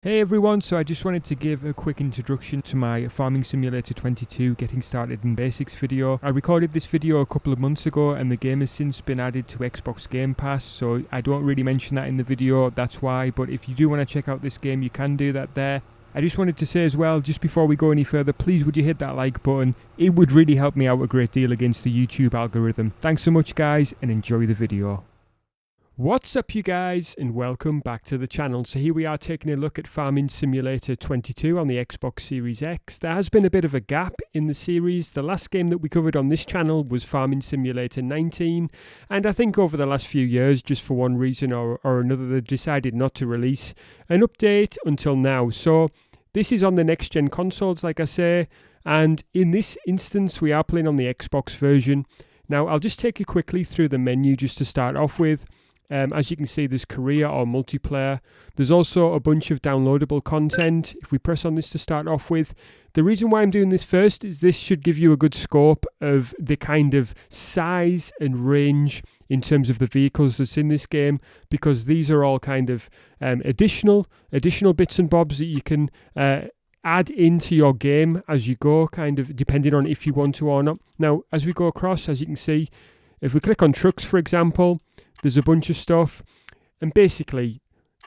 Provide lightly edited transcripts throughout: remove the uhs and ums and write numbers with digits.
Hey everyone, so I just wanted to give a quick introduction to my Farming Simulator 22 Getting Started in Basics video. I recorded this video a couple of months ago and the game has since been added to Xbox Game Pass, so I don't really mention that in the video, that's why, but if you do want to check out this game you can do that there. I just wanted to say as well, just before we go any further, please would you hit that like button. It would really help me out a great deal against the YouTube algorithm. Thanks so much guys and enjoy the video. What's up you guys and welcome back to the channel. So here we are taking a look at Farming Simulator 22 on the Xbox Series X. There has been a bit of a gap in the series. The last game that we covered on this channel was Farming Simulator 19, and I think over the last few years, just for one reason or another, they decided not to release an update until now. So this is on the next gen consoles, like I say, and in this instance we are playing on the Xbox version. Now I'll just take you quickly through the menu just to start off with. As you can see, there's career or multiplayer. There's also a bunch of downloadable content. If we press on this to start off with, the reason why I'm doing this first is this should give you a good scope of the kind of size and range in terms of the vehicles that's in this game, because these are all kind of additional bits and bobs that you can add into your game as you go, kind of depending on if you want to or not. Now, as we go across, as you can see, if we click on trucks, for example, there's a bunch of stuff, and basically,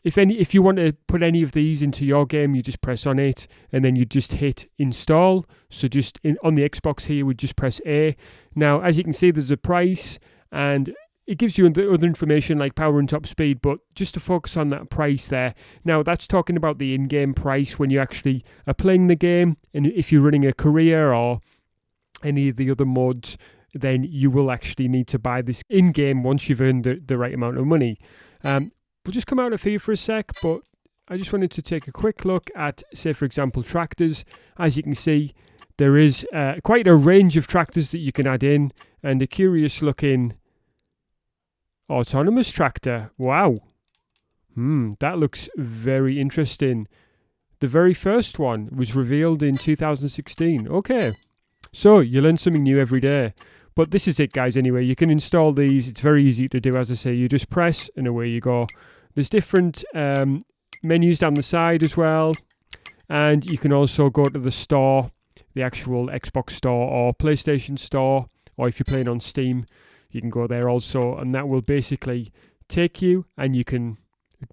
if you want to put any of these into your game, you just press on it, and then you just hit install. So just on the Xbox here, we just press A. Now, as you can see, there's a price, and it gives you other information like power and top speed, but just to focus on that price there. Now, that's talking about the in-game price when you actually are playing the game, and if you're running a career or any of the other mods, then you will actually need to buy this in-game once you've earned the right amount of money. We'll just come out of here for a sec, but I just wanted to take a quick look at, say, for example, tractors. As you can see, there is quite a range of tractors that you can add in, and a curious-looking autonomous tractor. Wow. That looks very interesting. The very first one was revealed in 2016. Okay. So, you learn something new every day. But this is it, guys, anyway. You can install these. It's very easy to do, as I say. You just press, and away you go. There's different menus down the side as well. And you can also go to the store, the actual Xbox store or PlayStation store. Or if you're playing on Steam, you can go there also. And that will basically take you, and you can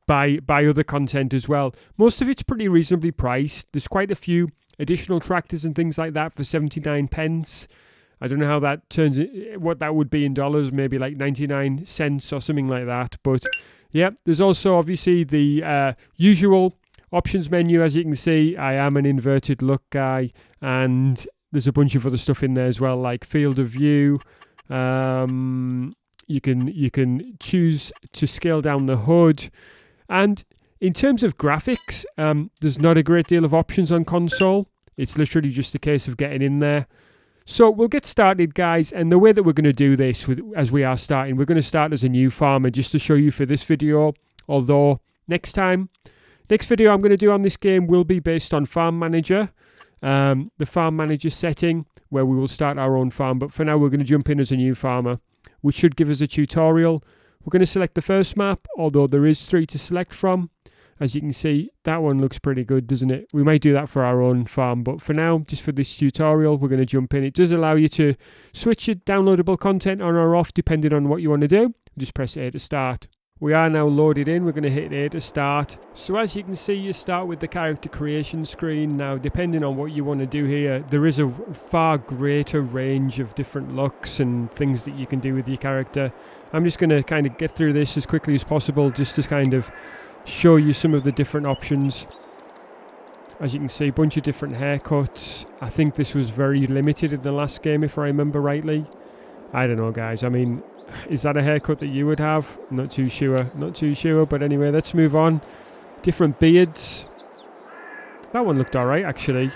buy other content as well. Most of it's pretty reasonably priced. There's quite a few additional tractors and things like that for 79 pence. I don't know how that turns, what that would be in dollars, maybe like 99 cents or something like that. But yeah, there's also obviously the usual options menu. As you can see, I am an inverted look guy, and there's a bunch of other stuff in there as well, like field of view. You can choose to scale down the hood, and in terms of graphics, there's not a great deal of options on console. It's literally just a case of getting in there. So we'll get started, guys, and the way that we're going to do this, as we are starting, we're going to start as a new farmer just to show you for this video, although next video I'm going to do on this game will be based on Farm Manager, the Farm Manager setting, where we will start our own farm, but for now we're going to jump in as a new farmer, which should give us a tutorial. We're going to select the first map, although there is 3 to select from. As you can see, that one looks pretty good, doesn't it? We might do that for our own farm, but for now, just for this tutorial, we're going to jump in. It does allow you to switch your downloadable content on or off, depending on what you want to do. Just press A to start. We are now loaded in. We're going to hit A to start. So as you can see, you start with the character creation screen. Now, depending on what you want to do here, there is a far greater range of different looks and things that you can do with your character. I'm just going to kind of get through this as quickly as possible, just to kind of show you some of the different options. As you can see, a bunch of different haircuts. I think this was very limited in the last game, if I remember rightly. I don't know, guys. I mean, is that a haircut that you would have? Not too sure, but anyway, let's move on. Different beards. That one looked alright, actually.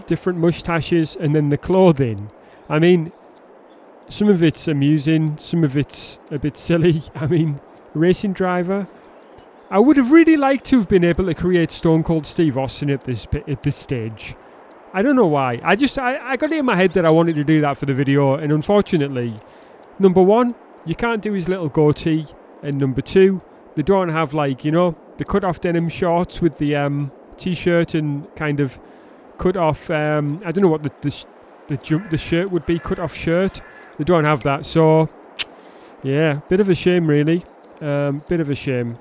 Different mustaches, and then the clothing. I mean, some of it's amusing, some of it's a bit silly. I mean, racing driver. I would have really liked to have been able to create Stone Cold Steve Austin at this stage. I don't know why. I got it in my head that I wanted to do that for the video, and unfortunately, number one, you can't do his little goatee, and number two, they don't have, like, you know, the cut-off denim shorts with the t-shirt and kind of cut-off. I don't know what the shirt would be. Cut-off shirt. They don't have that. So yeah, bit of a shame, really. Bit of a shame.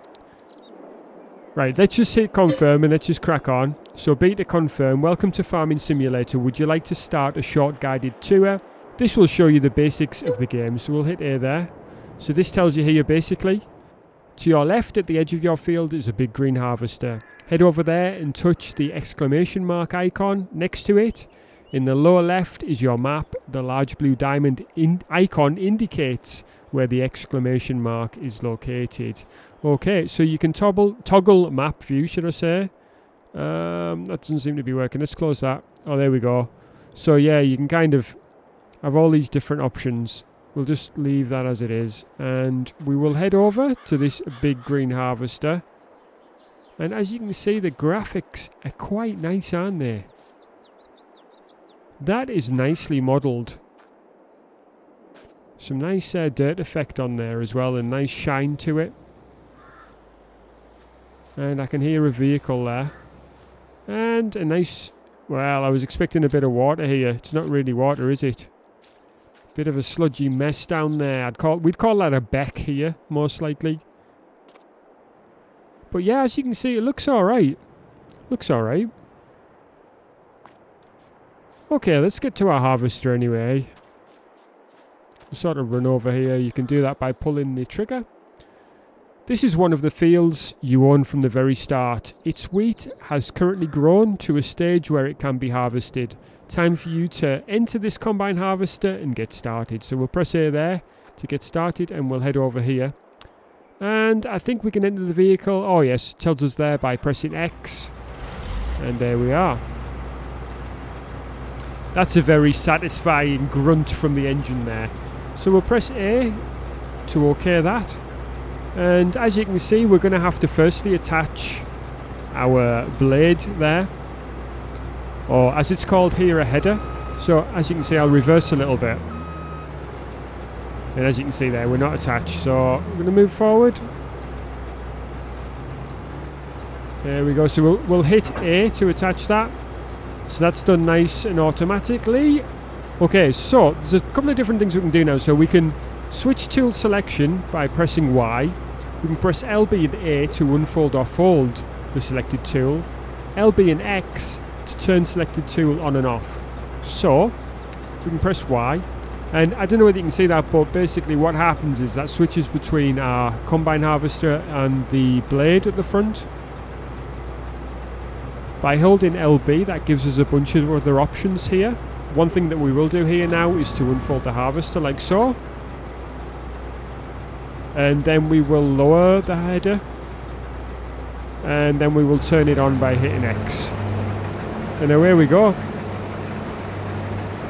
Right, let's just hit confirm and let's just crack on. So B to confirm. Welcome to Farming Simulator. Would you like to start a short guided tour? This will show you the basics of the game. So we'll hit A there. So this tells you here basically. To your left at the edge of your field is a big green harvester. Head over there and touch the exclamation mark icon next to it. In the lower left is your map. The large blue diamond icon indicates where the exclamation mark is located. Okay, so you can toggle map view, should I say. That doesn't seem to be working. Let's close that. Oh, there we go. So yeah, you can kind of have all these different options. We'll just leave that as it is. And we will head over to this big green harvester. And as you can see, the graphics are quite nice, aren't they? That is nicely modelled. Some nice dirt effect on there as well, and nice shine to it. And I can hear a vehicle there. And a nice... Well, I was expecting a bit of water here. It's not really water, is it? Bit of a sludgy mess down there. We'd call that a beck here, most likely. But yeah, as you can see, it looks alright. Looks alright. Okay, let's get to our harvester anyway. We'll sort of run over here. You can do that by pulling the trigger. This is one of the fields you own from the very start. Its wheat has currently grown to a stage where it can be harvested. Time for you to enter this combine harvester and get started. So we'll press A there to get started and we'll head over here. And I think we can enter the vehicle. Oh yes, tells us there by pressing X. And there we are. That's a very satisfying grunt from the engine there. So we'll press A to OK that. And as you can see, we're going to have to firstly attach our blade there. Or as it's called here, a header. So as you can see, I'll reverse a little bit. And as you can see there, we're not attached. So we're going to move forward. There we go. So we'll hit A to attach that. So that's done nice and automatically. Okay, so there's a couple of different things we can do now. So we can switch tool selection by pressing Y. We can press LB and A to unfold or fold the selected tool. LB and X to turn selected tool on and off. So we can press Y. And I don't know whether you can see that, but basically what happens is that switches between our combine harvester and the blade at the front. By holding LB, that gives us a bunch of other options here. One thing that we will do here now is to unfold the harvester like so. And then we will lower the header. And then we will turn it on by hitting X. And away we go.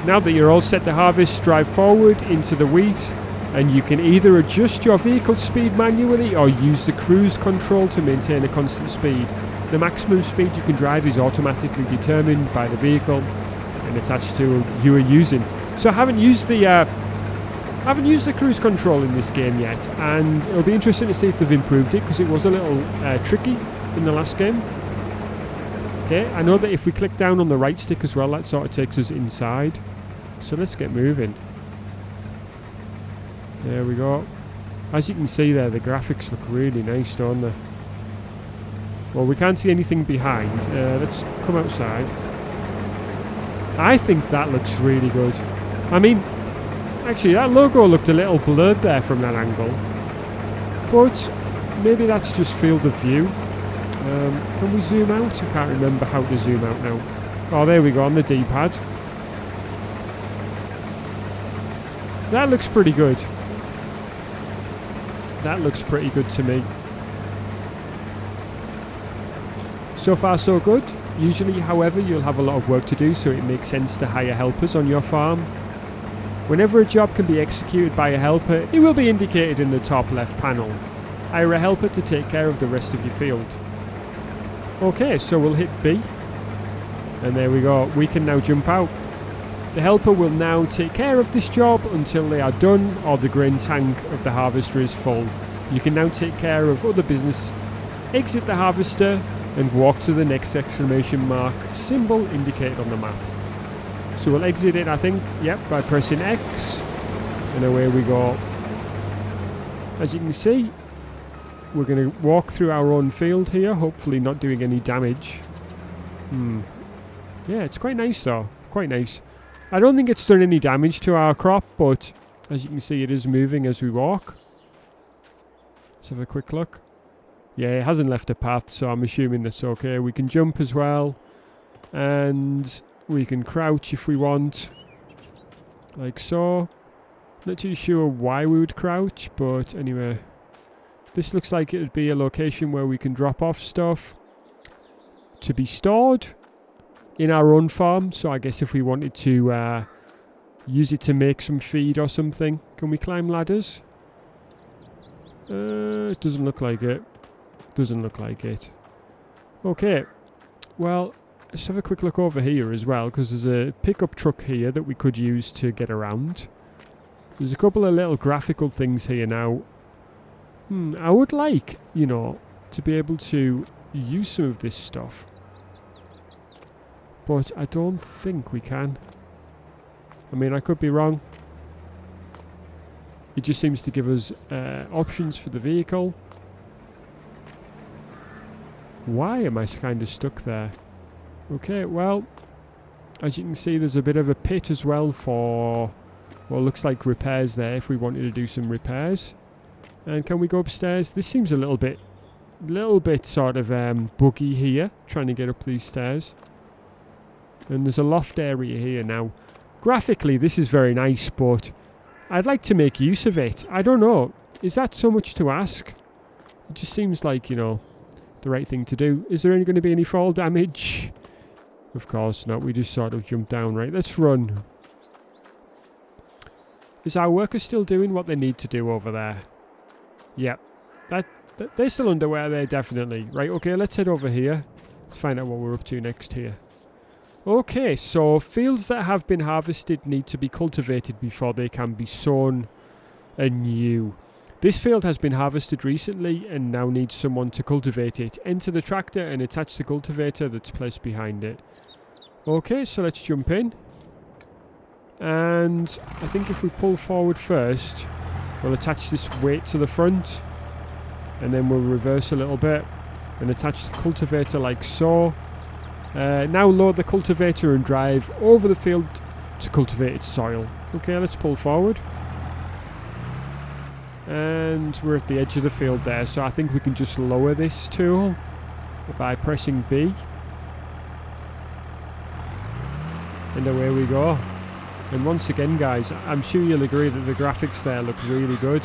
Now that you're all set to harvest, drive forward into the wheat. And you can either adjust your vehicle speed manually or use the cruise control to maintain a constant speed. The maximum speed you can drive is automatically determined by the vehicle and attached to you are using. So I haven't used the cruise control in this game yet, and it'll be interesting to see if they've improved it because it was a little tricky in the last game. Okay, I know that if we click down on the right stick as well, that sort of takes us inside. So let's get moving. There we go. As you can see there, the graphics look really nice, don't they? Well, we can't see anything behind. Let's come outside. I think that looks really good. I mean, actually, that logo looked a little blurred there from that angle. But maybe that's just field of view. Can we zoom out? I can't remember how to zoom out now. Oh, there we go, on the D-pad. That looks pretty good. That looks pretty good to me. So far so good. Usually, however, you'll have a lot of work to do, so it makes sense to hire helpers on your farm. Whenever a job can be executed by a helper, it will be indicated in the top left panel. Hire a helper to take care of the rest of your field. Okay, so we'll hit B. And there we go. We can now jump out. The helper will now take care of this job until they are done or the grain tank of the harvester is full. You can now take care of other business exit the harvester and walk to the next exclamation mark symbol indicated on the map. So we'll exit it, I think, yep, by pressing X, and away we go. As you can see, we're going to walk through our own field here, hopefully not doing any damage. Yeah, it's quite nice though, quite nice. I don't think it's done any damage to our crop, but as you can see, it is moving as we walk. Let's have a quick look. Yeah, it hasn't left a path, so I'm assuming that's okay. We can jump as well, and we can crouch if we want, like so. Not too sure why we would crouch, but anyway. This looks like it would be a location where we can drop off stuff to be stored in our own farm. So I guess if we wanted to use it to make some feed or something. Can we climb ladders? It doesn't look like it. Doesn't look like it. Okay. Well, let's have a quick look over here as well, because there's a pickup truck here that we could use to get around. There's a couple of little graphical things here now. I would like, you know, to be able to use some of this stuff. But I don't think we can. I mean, I could be wrong. It just seems to give us options for the vehicle. Why am I kind of stuck there? Okay, well, as you can see, there's a bit of a pit as well for, well, looks like repairs there if we wanted to do some repairs. And can we go upstairs? This seems a little bit sort of buggy here, trying to get up these stairs. And there's a loft area here now. Graphically, this is very nice, but I'd like to make use of it. I don't know. Is that so much to ask? It just seems like, you know, the right thing to do. Is there going to be any fall damage? Of course not. We just sort of jump down. Right, let's run. Is our worker still doing what they need to do over there? Yep. They're still underway there, definitely. Right, okay, let's head over here. Let's find out what we're up to next here. Okay, so fields that have been harvested need to be cultivated before they can be sown anew. This field has been harvested recently and now needs someone to cultivate it. Enter the tractor and attach the cultivator that's placed behind it. Okay, so let's jump in. And I think if we pull forward first, we'll attach this weight to the front, and then we'll reverse a little bit and attach the cultivator like so. Now load the cultivator and drive over the field to cultivate its soil. Okay, let's pull forward. And we're at the edge of the field there, so I think we can just lower this tool by pressing B. And away we go. And once again, guys, I'm sure you'll agree that the graphics there look really good.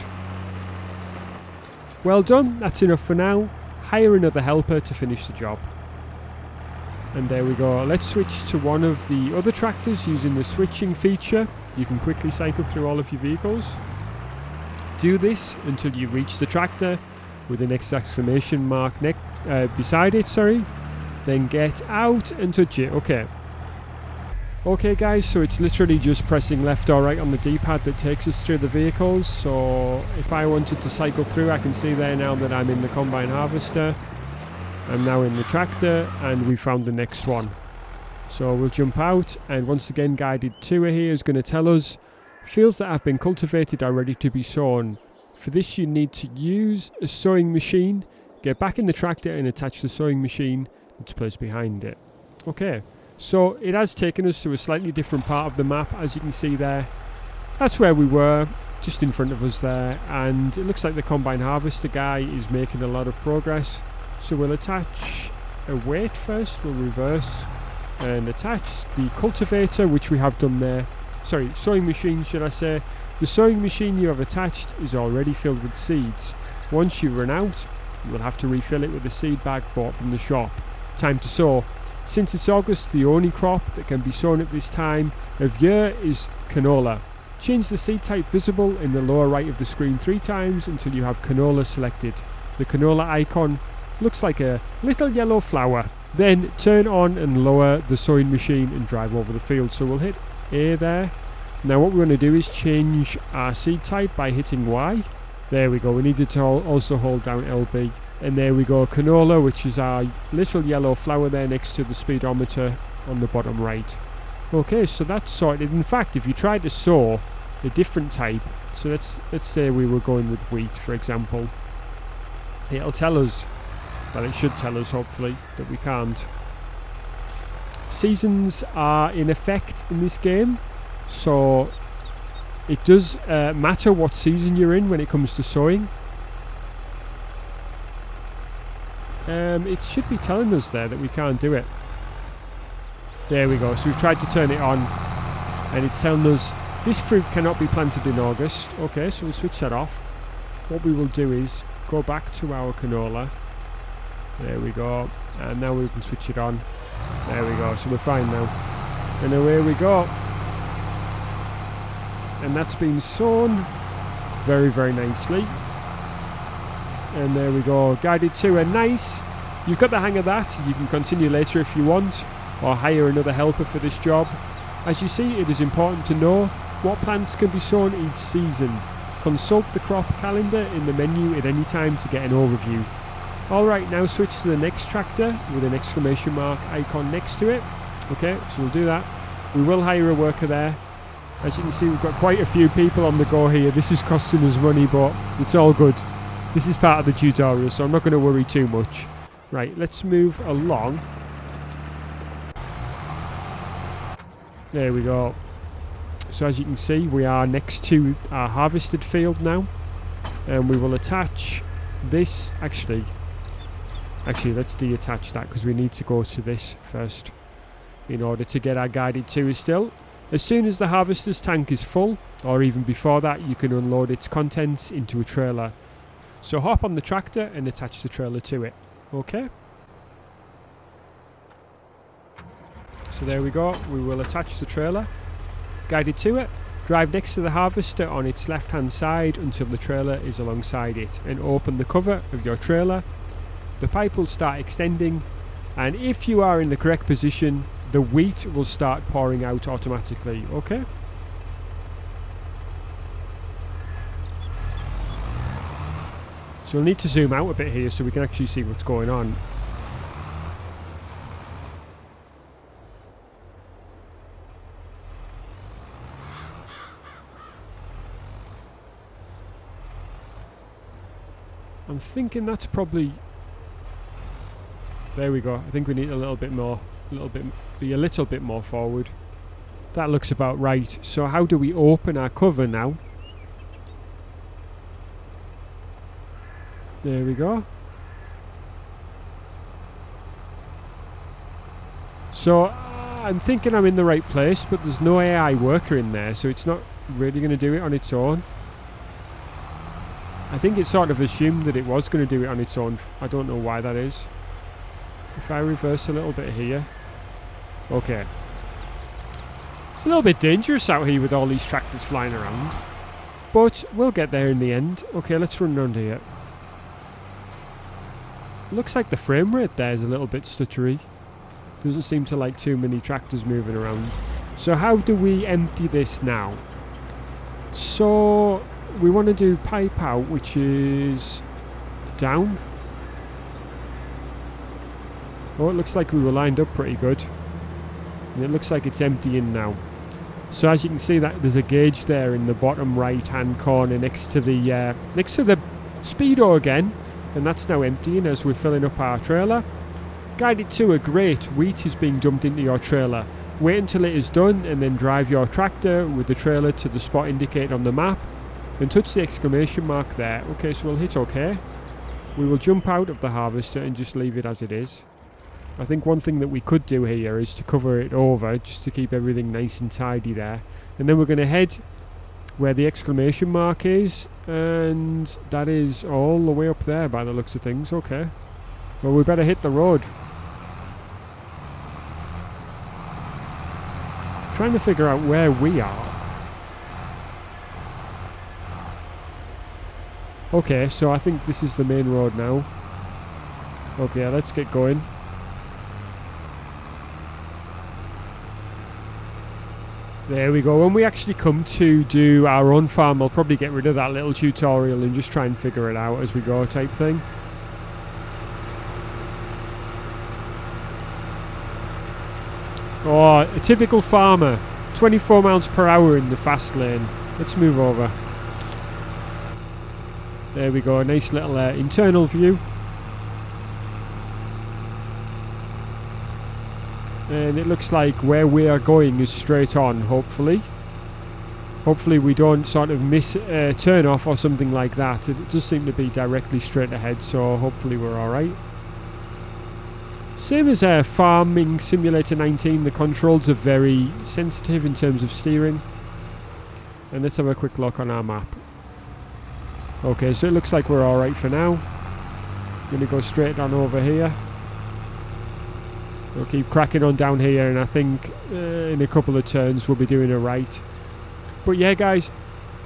Well done, that's enough for now. Hire another helper to finish the job. And there we go. Let's switch to one of the other tractors using the switching feature. You can quickly cycle through all of your vehicles. Do this until you reach the tractor with an exclamation mark beside it, Then get out and touch it. Okay. Okay guys, so it's literally just pressing left or right on the D-pad that takes us through the vehicles. So if I wanted to cycle through, I can see there now that I'm in the combine harvester. I'm now in the tractor and we found the next one. So we'll jump out, and once again guided tour here is going to tell us fields that have been cultivated are ready to be sown. For this you need to use a sowing machine, get back in the tractor and attach the sowing machine that's placed behind it. Okay. So it has taken us to a slightly different part of the map, as you can see there. That's where we were, just in front of us there, and it looks like the combine harvester guy is making a lot of progress. So we'll attach a weight first, we'll reverse and attach the cultivator, which we have done there. Sorry, sowing machine should I say. The sowing machine you have attached is already filled with seeds. Once you run out, you'll have to refill it with a seed bag bought from the shop. Time to sow. Since it's August, the only crop that can be sown at this time of year is canola. Change the seed type visible in the lower right of the screen 3 times until you have canola selected. The canola icon looks like a little yellow flower. Then turn on and lower the sowing machine and drive over the field. So we'll hit A there. Now what we're going to do is change our seed type by hitting Y. There we go. We needed to also hold down LB. And there we go, canola, which is our little yellow flower there next to the speedometer on the bottom right. Okay, so that's sorted. In fact, if you tried to sow a different type, so let's say we were going with wheat, for example, it'll tell us, well, it should tell us hopefully, that we can't. Seasons are in effect in this game, so it does matter what season you're in when it comes to sowing. It should be telling us there that we can't do it. There we go, so we've tried to turn it on and it's telling us this fruit cannot be planted in August. Okay, so we'll switch that off. What we will do is go back to our canola. There we go, and now we can switch it on. There we go, so we're fine now. And away we go. And that's been sown very, very nicely. And there we go, guided to a nice. You've got the hang of that. You can continue later if you want, or hire another helper for this job. As you see, it is important to know what plants can be sown each season. Consult the crop calendar in the menu at any time to get an overview. Alright, now switch to the next tractor with an exclamation mark icon next to it. Okay, so we'll do that. We will hire a worker there. As you can see, we've got quite a few people on the go here. This is costing us money, but it's all good. This is part of the tutorial, so I'm not going to worry too much. Right, let's move along. There we go. So as you can see, we are next to our harvested field now. And we will attach this. Actually, let's deattach that because we need to go to this first in order to get our guided to still. As soon as the harvester's tank is full, or even before that, you can unload its contents into a trailer. So hop on the tractor and attach the trailer to it. Okay. So there we go. We will attach the trailer, guided to it. Drive next to the harvester on its left hand side until the trailer is alongside it, and open the cover of your trailer. The pipe will start extending, and if you are in the correct position, the wheat will start pouring out automatically. Okay. So we'll need to zoom out a bit here so we can actually see what's going on. I'm thinking that's probably... There we go. I think we need a little bit more, be a little bit more forward. That looks about right. So how do we open our cover now? There we go. So I'm thinking I'm in the right place, but there's no AI worker in there, so it's not really going to do it on its own. I think it sort of assumed that it was going to do it on its own. I don't know why that is. If I reverse a little bit here. Okay. It's a little bit dangerous out here with all these tractors flying around. But we'll get there in the end. Okay, let's run around here. Looks like the frame rate there is a little bit stuttery. Doesn't seem to like too many tractors moving around. So how do we empty this now? So we want to do pipe out, which is down. Oh, it looks like we were lined up pretty good. And it looks like it's emptying now. So as you can see, that there's a gauge there in the bottom right hand corner next to the speedo again. And that's now emptying as we're filling up our trailer. Guided to a grate, wheat is being dumped into your trailer. Wait until it is done and then drive your tractor with the trailer to the spot indicated on the map and touch the exclamation mark there. Okay, so we'll hit OK. We will jump out of the harvester and just leave it as it is. I think one thing that we could do here is to cover it over just to keep everything nice and tidy there. And then we're going to head where the exclamation mark is, and that is all the way up there by the looks of things. Okay, well, we better hit the road. Trying to figure out where we are. Okay, so I think this is the main road now. Okay, let's get going. There we go. When we actually come to do our own farm, I'll probably get rid of that little tutorial and just try and figure it out as we go type thing. Oh, a typical farmer. 24 miles per hour in the fast lane. Let's move over. There we go, a nice little internal view. And it looks like where we are going is straight on, hopefully. Hopefully we don't sort of miss a turn off or something like that. It does seem to be directly straight ahead, so hopefully we're alright. Same as Farming Simulator 19, the controls are very sensitive in terms of steering. And let's have a quick look on our map. Okay, so it looks like we're alright for now. I'm going to go straight on over here. We'll keep cracking on down here, and I think in a couple of turns we'll be doing it right. But yeah, guys,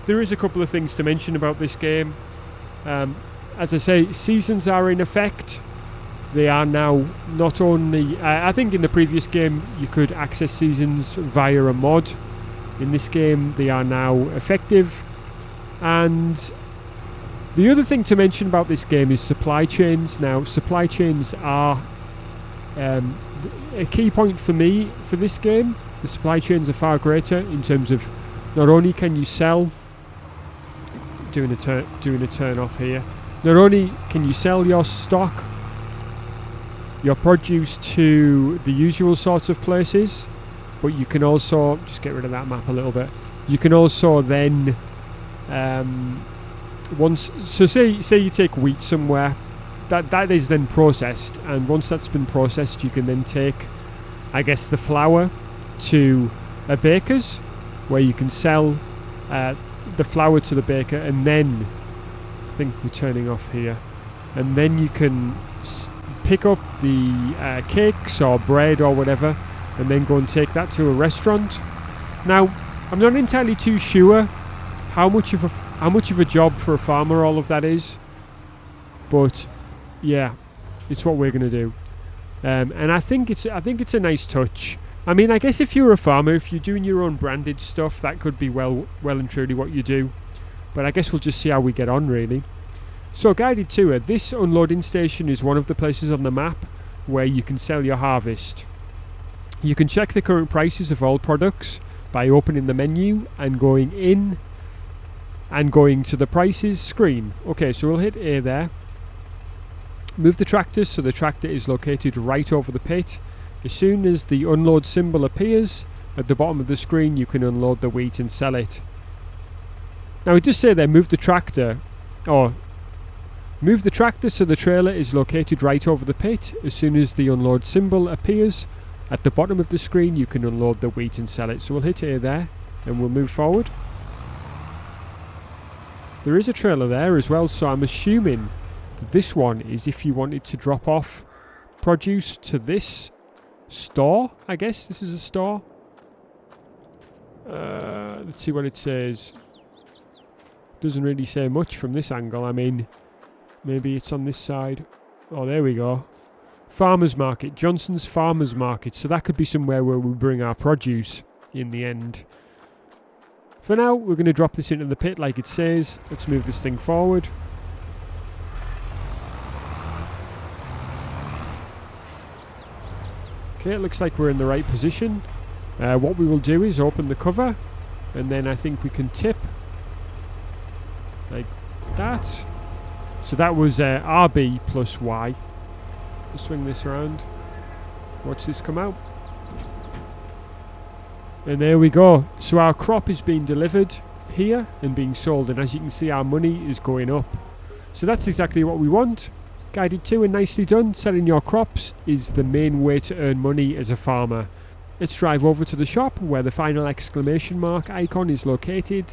there is a couple of things to mention about this game. As I say, seasons are in effect. They are now not only... I think in the previous game you could access seasons via a mod. In this game they are now effective. And the other thing to mention about this game is supply chains. Now, supply chains are a key point for me for this game. The supply chains are far greater in terms of not only can you sell... Doing a turn off here. Not only can you sell your stock, your produce to the usual sorts of places, but you can also... Just get rid of that map a little bit. You can also then... So say you take wheat somewhere, that is then processed, and once that's been processed you can then take, I guess, the flour to a baker's, where you can sell the flour to the baker, and then I think we're turning off here, and then you can pick up the cakes or bread or whatever, and then go and take that to a restaurant. Now, I'm not entirely too sure how much of a job for a farmer all of that is, but yeah, it's what we're going to do, and I think it's a nice touch. I mean, I guess if you're a farmer, if you're doing your own branded stuff, that could be well and truly what you do, but I guess we'll just see how we get on, really. So, guided tour. This unloading station is one of the places on the map where you can sell your harvest. You can check the current prices of all products by opening the menu and going in and going to the prices screen. Okay, so we'll hit A there. Move the tractor so the tractor is located right over the pit. As soon as the unload symbol appears at the bottom of the screen, you can unload the wheat and sell it. Now it does say there, move the tractor so the trailer is located right over the pit. As soon as the unload symbol appears at the bottom of the screen, you can unload the wheat and sell it. So we'll hit A there and we'll move forward. There is a trailer there as well, so I'm assuming that this one is if you wanted to drop off produce to this store. I guess this is a store. Let's see what it says. Doesn't really say much from this angle. I mean, maybe it's on this side. Oh, there we go. Farmers Market. Johnson's Farmers Market. So that could be somewhere where we bring our produce in the end. For now, we're going to drop this into the pit like it says. Let's move this thing forward. Okay, it looks like we're in the right position. What we will do is open the cover, and then I think we can tip like that. So that was RB plus Y. Let's swing this around. Watch this come out. And there we go. So our crop is being delivered here and being sold, and as you can see, our money is going up. So that's exactly what we want. Guided to and nicely done. Selling your crops is the main way to earn money as a farmer. Let's drive over to the shop where the final exclamation mark icon is located.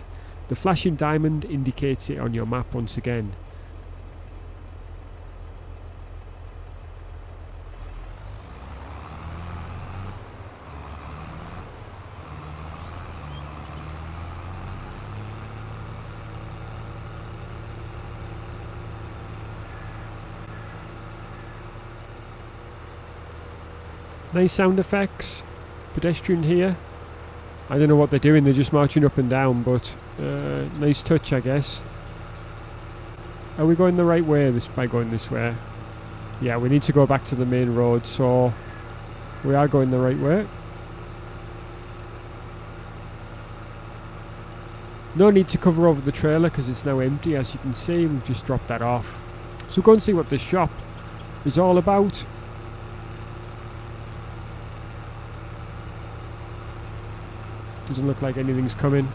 The flashing diamond indicates it on your map once again. Nice sound effects. Pedestrian here. I don't know what they're doing, they're just marching up and down, but nice touch, I guess. Are we going the right way by going this way? Yeah, we need to go back to the main road, so we are going the right way. No need to cover over the trailer because it's now empty, as you can see. We've just dropped that off. So go and see what this shop is all about. Doesn't look like anything's coming.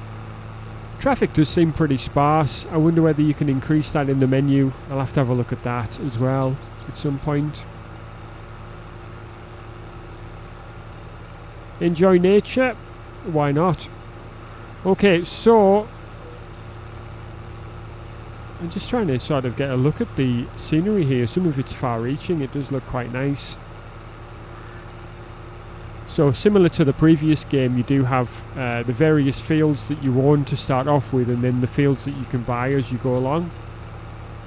Traffic does seem pretty sparse. I wonder whether you can increase that in the menu. I'll have to have a look at that as well at some point. Enjoy nature? Why not? Okay, so I'm just trying to sort of get a look at the scenery here. Some of it's far-reaching. It does look quite nice. So similar to the previous game, you do have the various fields that you own to start off with, and then the fields that you can buy as you go along.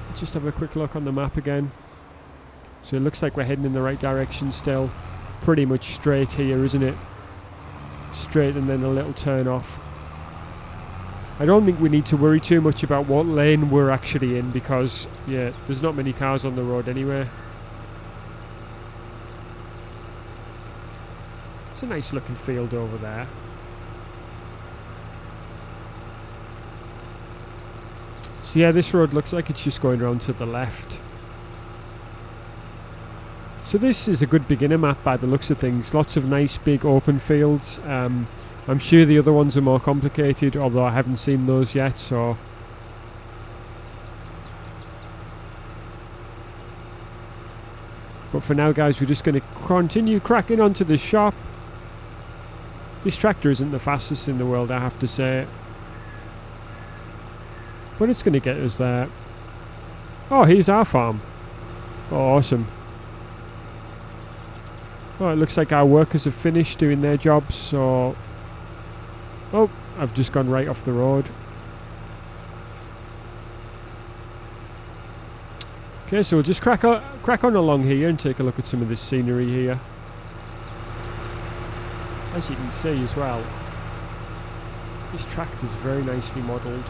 Let's just have a quick look on the map again. So it looks like we're heading in the right direction still. Pretty much straight here, isn't it? Straight and then a little turn off. I don't think we need to worry too much about what lane we're actually in because, yeah, there's not many cars on the road anyway. It's a nice looking field over there. So yeah, this road looks like it's just going around to the left. So this is a good beginner map by the looks of things. Lots of nice big open fields. I'm sure the other ones are more complicated, although I haven't seen those yet, so... But for now, guys, we're just going to continue cracking onto the shop. This tractor isn't the fastest in the world, I have to say. But it's going to get us there. Oh, here's our farm. Oh, awesome. Oh, it looks like our workers have finished doing their jobs, so... Oh, I've just gone right off the road. Okay, so we'll just crack on along here and take a look at some of this scenery here. As you can see as well, this tractor's very nicely modelled.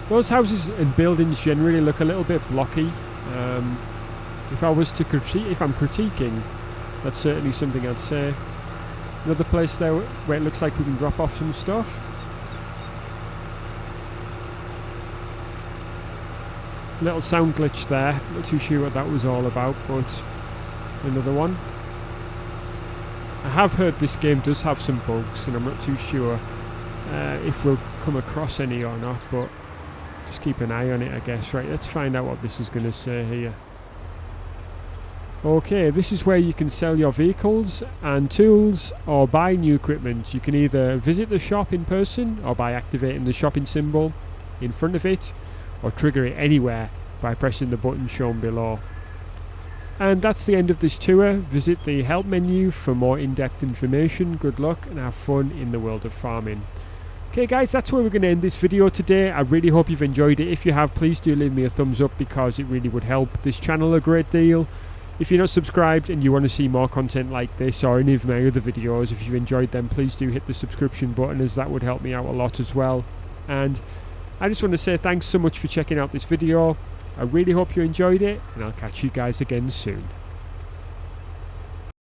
Those houses and buildings generally look a little bit blocky. If I'm critiquing, that's certainly something I'd say. Another place there where it looks like we can drop off some stuff. Little sound glitch there. Not too sure what that was all about, but another one. I have heard this game does have some bugs, and I'm not too sure if we'll come across any or not, but just keep an eye on it, I guess. Right, let's find out what this is going to say here. Okay, this is where you can sell your vehicles and tools or buy new equipment. You can either visit the shop in person or by activating the shopping symbol in front of it, or trigger it anywhere by pressing the button shown below. And that's the end of this tour. Visit the help menu for more in-depth information. Good luck and have fun in the world of farming. Okay guys, that's where we're going to end this video today. I really hope you've enjoyed it. If you have, please do leave me a thumbs up because it really would help this channel a great deal. If you're not subscribed and you want to see more content like this or any of my other videos, if you've enjoyed them, please do hit the subscription button, as that would help me out a lot as well. And I just want to say thanks so much for checking out this video. I really hope you enjoyed it, and I'll catch you guys again soon.